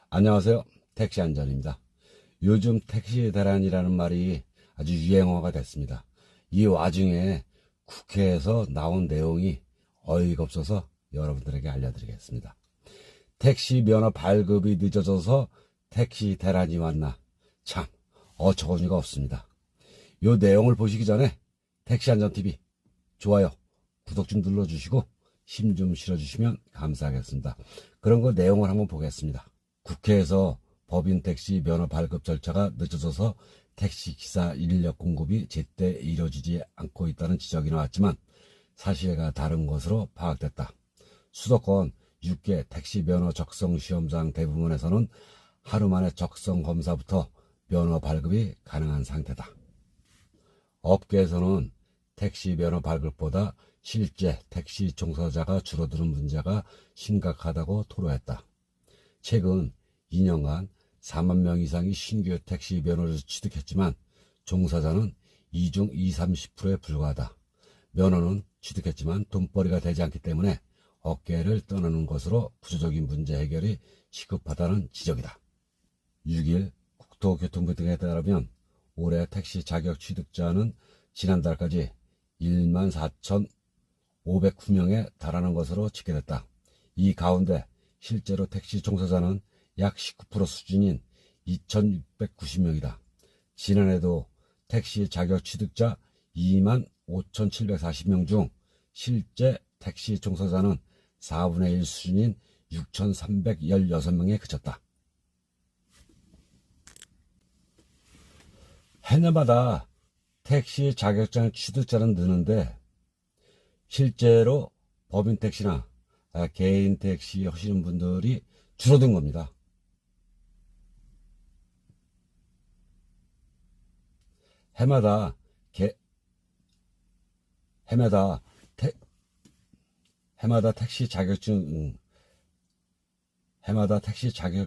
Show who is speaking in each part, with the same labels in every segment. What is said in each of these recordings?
Speaker 1: 안녕하세요. 택시 안전입니다. 요즘 택시 대란이라는 말이 아주 유행어가 됐습니다. 이 와중에 국회에서 나온 내용이 어이가 없어서 여러분들에게 알려드리겠습니다. 택시 면허 발급이 늦어져서 택시 대란이 왔나? 참 어처구니가 없습니다. 이 내용을 보시기 전에 택시안전TV 좋아요, 구독 좀 눌러주시고 힘 좀 실어주시면 감사하겠습니다. 그런 거 내용을 한번 보겠습니다. 국회에서 법인 택시 면허 발급 절차가 늦어져서 택시기사 인력 공급이 제때 이루어지지 않고 있다는 지적이 나왔지만 사실과 다른 것으로 파악됐다. 수도권 6개 택시 면허 적성 시험장 대부분에서는 하루 만에 적성 검사부터 면허 발급이 가능한 상태다. 업계에서는 택시 면허 발급보다 실제 택시 종사자가 줄어드는 문제가 심각하다고 토로했다. 최근 2년간 4만 명 이상이 신규 택시 면허를 취득했지만 종사자는 이 중 20~30%에 불과하다. 면허는 취득했지만 돈벌이가 되지 않기 때문에 업계를 떠나는 것으로 구조적인 문제 해결이 시급하다는 지적이다. 6일 국토교통부 등에 따르면 올해 택시 자격 취득자는 지난달까지 14,509명에 달하는 것으로 집계됐다. 이 가운데 실제로 택시 종사자는 약 19% 수준인 2,690명이다. 지난해도 택시 자격 취득자 25,740명 중 실제 택시 종사자는 4분의 1 수준인 6,316명에 그쳤다. 해년마다 택시 자격증 취득자는 느는데 실제로 법인 택시나 개인 택시 하시는 분들이 줄어든 겁니다. 해마다 택시 자격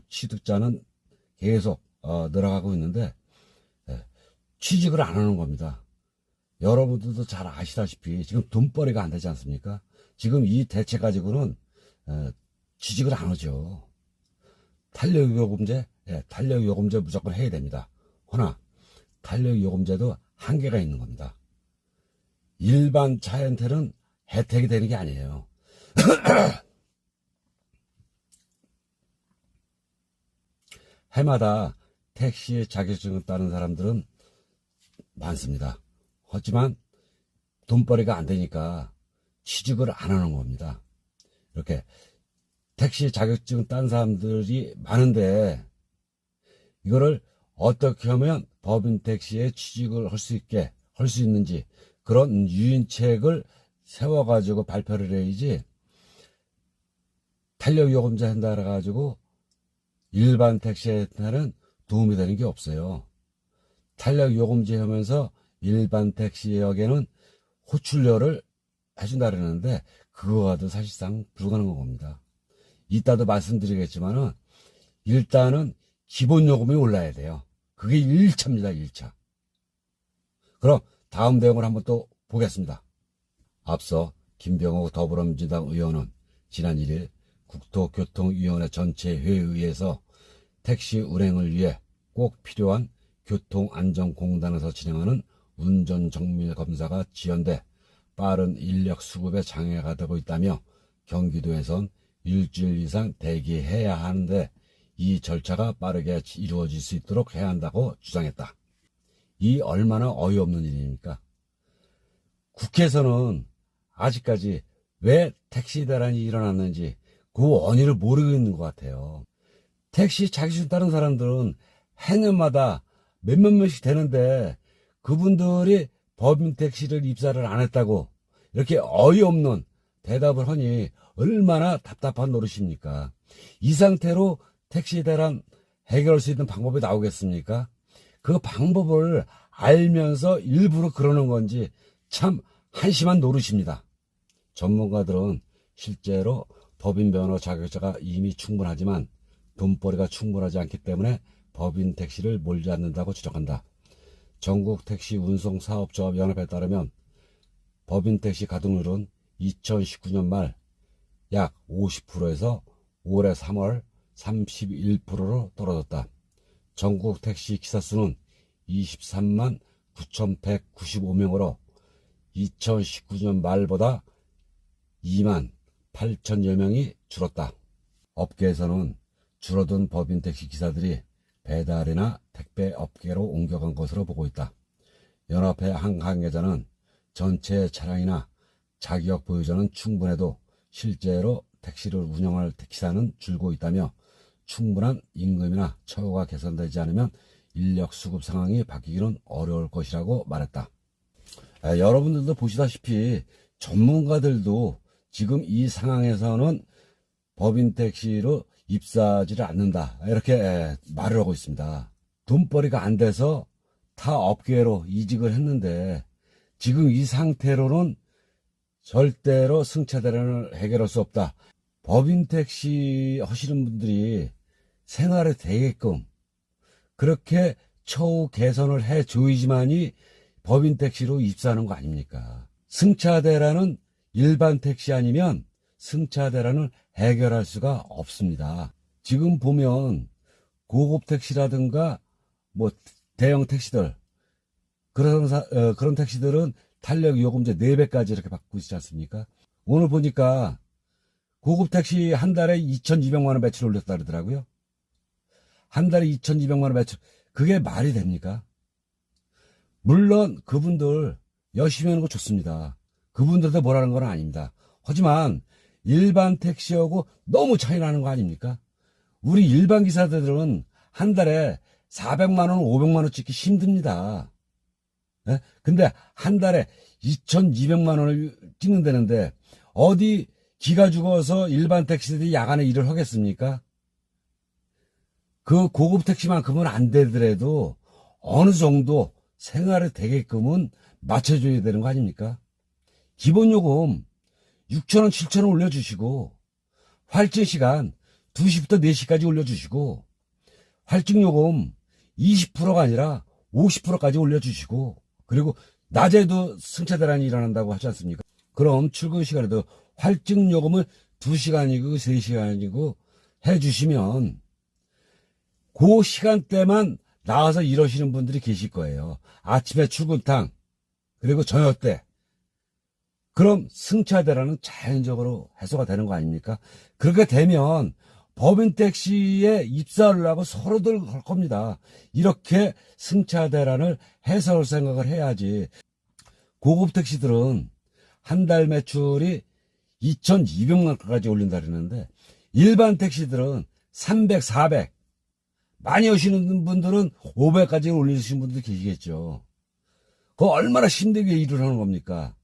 Speaker 1: 취득자는 계속 늘어가고 있는데 취직을 안 하는 겁니다. 여러분들도 잘 아시다시피 지금 돈벌이가 안 되지 않습니까? 지금 이 대책 가지고는 취직을 안 하죠. 탄력요금제 무조건 해야 됩니다. 허나 탄력요금제도 한계가 있는 겁니다. 일반 차한테는 혜택이 되는 게 아니에요. 해마다 택시 자격증을 따는 사람들은 많습니다. 하지만 돈벌이가 안 되니까 취직을 안 하는 겁니다. 이렇게 택시 자격증 딴 사람들이 많은데 이거를 어떻게 하면 법인 택시에 취직을 할 수 있는지 그런 유인책을 세워가지고 발표를 해야지 탄력요금제 한다 해가지고 일반 택시한테는 도움이 되는 게 없어요. 탄력요금제 하면서 일반 택시역에는 호출료를 해준다 그러는데 그거와도 사실상 불가능한 겁니다. 이따도 말씀드리겠지만은 일단은 기본요금이 올라야 돼요. 그게 1차입니다. 1차. 그럼 다음 내용을 한번 또 보겠습니다. 앞서 김병호 더불어민주당 의원은 지난 1일 국토교통위원회 전체 회의에서 택시 운행을 위해 꼭 필요한 교통안전공단에서 진행하는 운전정밀검사가 지연돼 빠른 인력 수급에 장애가 되고 있다며 경기도에선 일주일 이상 대기해야 하는데 이 절차가 빠르게 이루어질 수 있도록 해야 한다고 주장했다. 이 얼마나 어이없는 일입니까? 국회에서는 아직까지 왜 택시 대란이 일어났는지 그 원인을 모르고 있는 것 같아요. 택시 자격증 따는 사람들은 해년마다 몇몇 명씩 되는데 그분들이 법인 택시를 입사를 안 했다고 이렇게 어이없는 대답을 하니 얼마나 답답한 노릇입니까? 이 상태로 택시 대란 해결할 수 있는 방법이 나오겠습니까? 그 방법을 알면서 일부러 그러는 건지 참 한심한 노릇입니다. 전문가들은 실제로 법인 면허 자격자가 이미 충분하지만 돈벌이가 충분하지 않기 때문에 법인 택시를 몰지 않는다고 지적한다. 전국 택시 운송사업조합연합에 따르면 법인 택시 가동률은 2019년 말 약 50%에서 올해 3월 31%로 떨어졌다. 전국 택시 기사 수는 23만 9,195명으로 2019년 말보다 2만 8천여 명이 줄었다. 업계에서는 줄어든 법인 택시 기사들이 배달이나 택배 업계로 옮겨간 것으로 보고 있다. 연합회 한 관계자는 전체 차량이나 자격 보유자는 충분해도 실제로 택시를 운영할 기사는 줄고 있다며 충분한 임금이나 처우가 개선되지 않으면 인력 수급 상황이 바뀌기는 어려울 것이라고 말했다. 여러분들도 보시다시피 전문가들도 지금 이 상황에서는 법인 택시로 입사하지를 않는다, 이렇게 말을 하고 있습니다. 돈벌이가 안 돼서 타 업계로 이직을 했는데 지금 이 상태로는 절대로 승차 대란을 해결할 수 없다. 법인 택시 하시는 분들이 생활에 되게끔 그렇게 처우 개선을 해줘야지만이 법인 택시로 입사하는 거 아닙니까? 승차 대란은 일반 택시 아니면 승차 대란을 해결할 수가 없습니다. 지금 보면 고급 택시라든가 뭐 대형 택시들, 그런 택시들은 탄력 요금제 4배까지 이렇게 받고 있지 않습니까? 오늘 보니까 고급 택시 한 달에 2,200만 원 매출 올렸다 그러더라고요. 한 달에 2,200만 원 매출. 그게 말이 됩니까? 물론 그분들 열심히 하는 거 좋습니다. 그분들도 뭐라는 건 아닙니다. 하지만 일반 택시하고 너무 차이 나는 거 아닙니까? 우리 일반 기사들은 한 달에 400만 원, 500만 원 찍기 힘듭니다. 네? 근데 한 달에 2,200만 원을 찍는다는데 어디 기가 죽어서 일반 택시들이 야간에 일을 하겠습니까? 그 고급 택시만큼은 안 되더라도 어느 정도 생활에 되게끔은 맞춰줘야 되는 거 아닙니까? 기본 요금 6,000원, 7,000원 올려주시고 활증 시간 2시부터 4시까지 올려주시고 활증 요금 20%가 아니라 50%까지 올려주시고 그리고 낮에도 승차 대란이 일어난다고 하지 않습니까? 그럼 출근 시간에도 활증 요금을 2시간이고 3시간이고 해주시면 그 시간대만 나와서 일하시는 분들이 계실 거예요. 아침에 출근탕 그리고 저녁 때. 그럼 승차 대란은 자연적으로 해소가 되는 거 아닙니까? 그렇게 되면 법인 택시에 입사를 하고 서로들 할 겁니다. 이렇게 승차 대란을 해소할 생각을 해야지. 고급 택시들은 한 달 매출이 2,200만 원까지 올린다 그러는데 일반 택시들은 300, 400 많이 오시는 분들은 500까지 올리시는 분들도 계시겠죠. 그거 얼마나 힘들게 일을 하는 겁니까?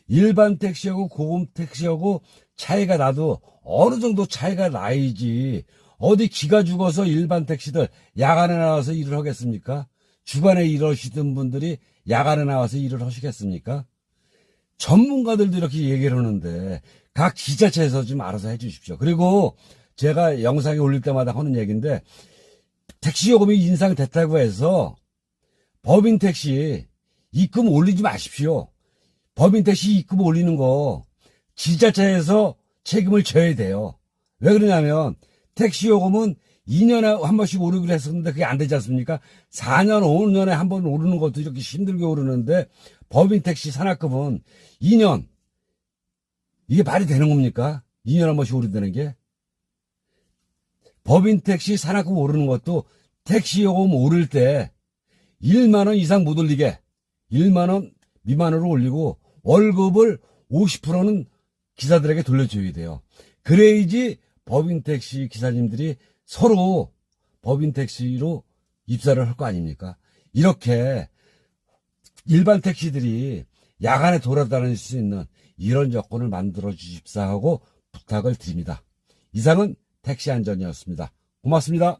Speaker 1: 일반 택시하고 고급 택시하고 차이가 나도 어느 정도 차이가 나야지 어디 기가 죽어서 일반 택시들 야간에 나와서 일을 하겠습니까? 주간에 일하시던 분들이 야간에 나와서 일을 하시겠습니까? 전문가들도 이렇게 얘기를 하는데 각 지자체에서 좀 알아서 해 주십시오. 그리고 제가 영상에 올릴 때마다 하는 얘기인데 택시 요금이 인상됐다고 해서 법인 택시 입금 올리지 마십시오. 법인 택시 입금 올리는 거 지자체에서 책임을 져야 돼요. 왜 그러냐면 택시 요금은 2년에 한 번씩 오르기로 했었는데 그게 안 되지 않습니까? 4년, 5년에 한 번 오르는 것도 이렇게 힘들게 오르는데 법인 택시 산악금은 2년. 이게 말이 되는 겁니까? 2년에 한 번씩 오른다는 게? 법인 택시 산악금 오르는 것도 택시 요금 오를 때 1만 원 이상 못 올리게 1만 원 미만으로 올리고 월급을 50%는 기사들에게 돌려줘야 돼요. 그래야지 법인 택시 기사님들이 서로 법인 택시로 입사를 할 거 아닙니까? 이렇게 일반 택시들이 야간에 돌아다닐 수 있는 이런 여건을 만들어 주십사 하고 부탁을 드립니다. 이상은 택시 안전이었습니다. 고맙습니다.